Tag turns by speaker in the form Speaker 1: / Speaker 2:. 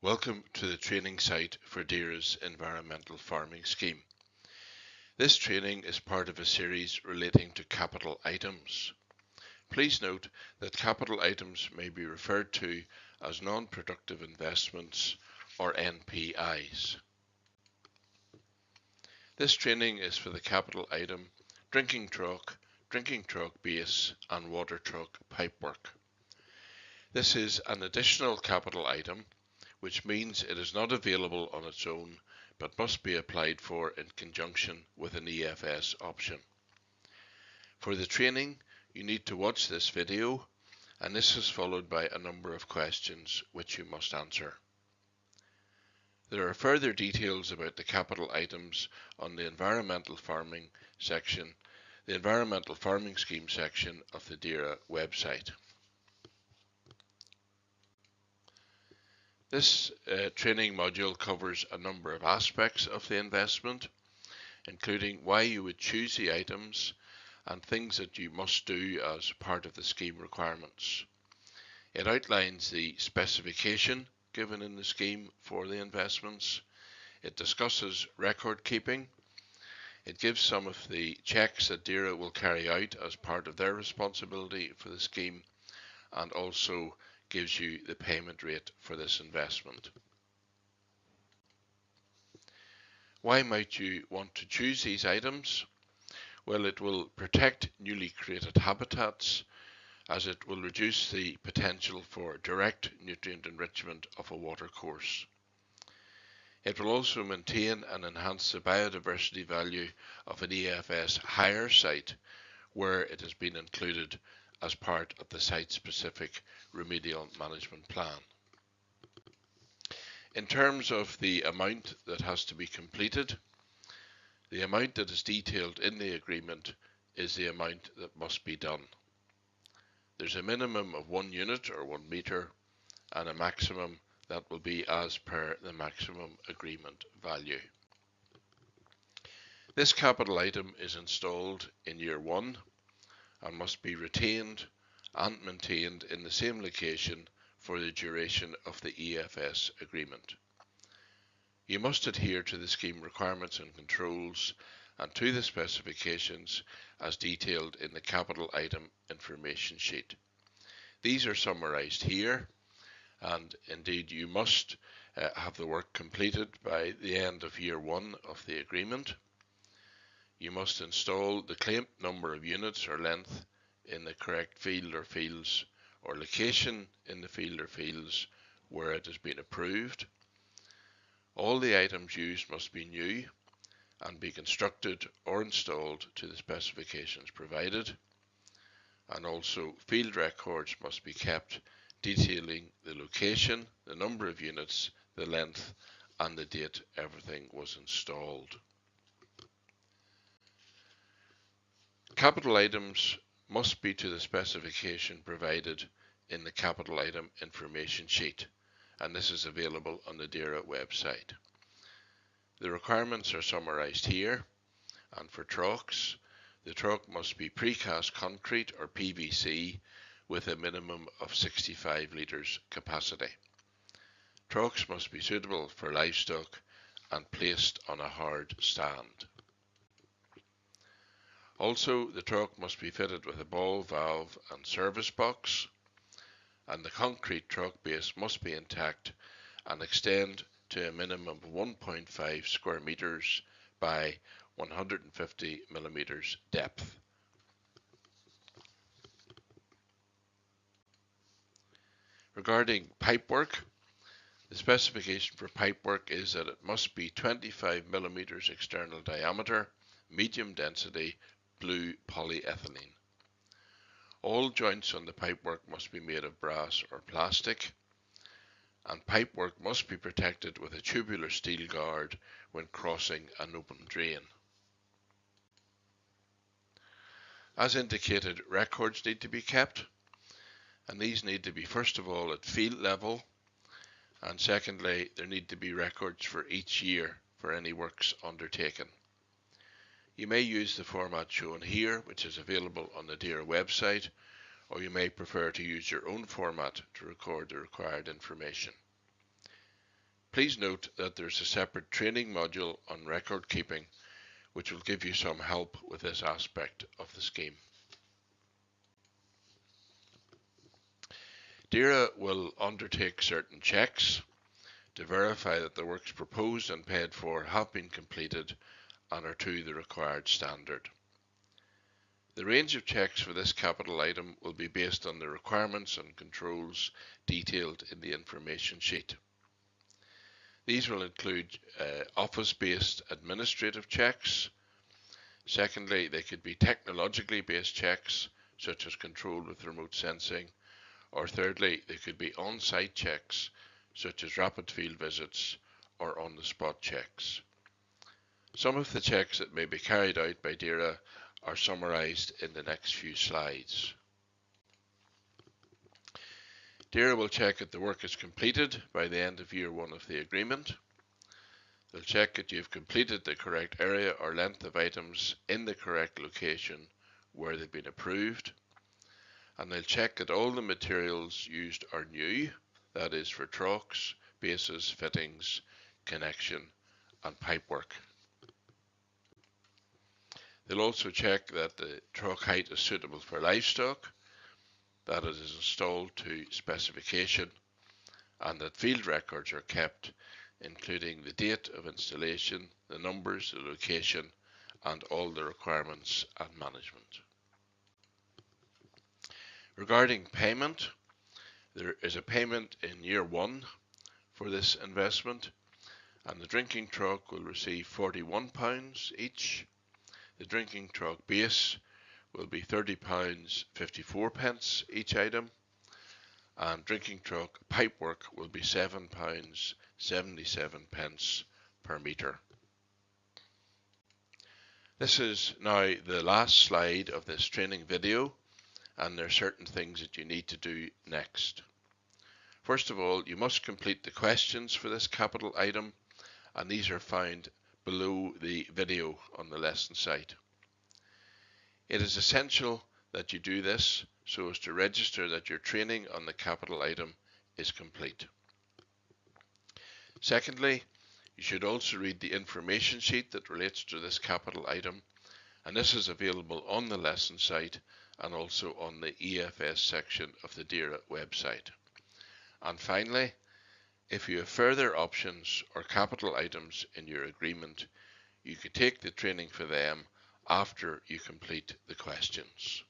Speaker 1: Welcome to the training site for DERA's environmental farming scheme. This training is part of a series relating to capital items. Please note that capital items may be referred to as non-productive investments or NPIs. This training is for the capital item drinking trough base and water truck pipework. This is an additional capital item, which means it is not available on its own but must be applied for in conjunction with an EFS option. For the training, you need to watch this video, and this is followed by a number of questions which you must answer. There are further details about the capital items on the environmental farming section, the environmental farming scheme section of the DERA website. This training module covers a number of aspects of the investment, including why you would choose the items and things that you must do as part of the scheme requirements. It outlines the specification given in the scheme for the investments. It discusses record keeping. It gives some of the checks that DERA will carry out as part of their responsibility for the scheme, and also gives you the payment rate for this investment. Why might you want to choose these items? Well, it will protect newly created habitats, as it will reduce the potential for direct nutrient enrichment of a watercourse. It will also maintain and enhance the biodiversity value of an EFS hire site where it has been included as part of the site-specific remedial management plan. In terms of the amount that has to be completed, the amount that is detailed in the agreement is the amount that must be done. There's a minimum of 1 unit or 1 metre and a maximum that will be as per the maximum agreement value. This capital item is installed in year 1 and must be retained and maintained in the same location for the duration of the EFS agreement. You must adhere to the scheme requirements and controls and to the specifications as detailed in the capital item information sheet. These are summarised here, and indeed you must have the work completed by the end of year 1 of the agreement. You must install the claimed number of units or length in the correct field or fields or location in the field or fields where it has been approved. All the items used must be new and be constructed or installed to the specifications provided. And also field records must be kept detailing the location, the number of units, the length and the date everything was installed. Capital items must be to the specification provided in the capital item information sheet, and this is available on the DERA website. The requirements are summarised here, and for troughs, the trough must be precast concrete or PVC with a minimum of 65 litres capacity. Troughs must be suitable for livestock and placed on a hard stand. Also, the trough must be fitted with a ball valve and service box, and the concrete trough base must be intact and extend to a minimum of 1.5 square metres by 150 millimetres depth. Regarding pipework, the specification for pipework is that it must be 25 millimetres external diameter, medium density, blue polyethylene. All joints on the pipework must be made of brass or plastic, and pipework must be protected with a tubular steel guard when crossing an open drain. As indicated, records need to be kept, and these need to be first of all at field level, and secondly there need to be records for each year for any works undertaken. You may use the format shown here, which is available on the DERA website, or you may prefer to use your own format to record the required information. Please note that there's a separate training module on record keeping which will give you some help with this aspect of the scheme. DERA will undertake certain checks to verify that the works proposed and paid for have been completed and are to the required standard. The range of checks for this capital item will be based on the requirements and controls detailed in the information sheet. These will include office-based administrative checks. Secondly, they could be technologically based checks, such as control with remote sensing. Or thirdly, they could be on-site checks, such as rapid field visits or on-the-spot checks. Some of the checks that may be carried out by DERA are summarised in the next few slides. DERA will check that the work is completed by the end of year 1 of the agreement. They'll check that you've completed the correct area or length of items in the correct location where they've been approved. And they'll check that all the materials used are new, that is for troughs, bases, fittings, connection and pipework. They'll also check that the trough height is suitable for livestock, that it is installed to specification, and that field records are kept, including the date of installation, the numbers, the location, and all the requirements and management. Regarding payment, there is a payment in year 1 for this investment, and the drinking trough will receive £41 each. The drinking trough base will be £30.54 each item, and drinking trough pipework will be £7.77 per metre. This is now the last slide of this training video, and there are certain things that you need to do next. First of all, you must complete the questions for this capital item, and these are found below the video on the lesson site. It is essential that you do this so as to register that your training on the capital item is complete. Secondly, you should also read the information sheet that relates to this capital item, and this is available on the lesson site and also on the EFS section of the DERA website. And finally, if you have further options or capital items in your agreement, you can take the training for them after you complete the questions.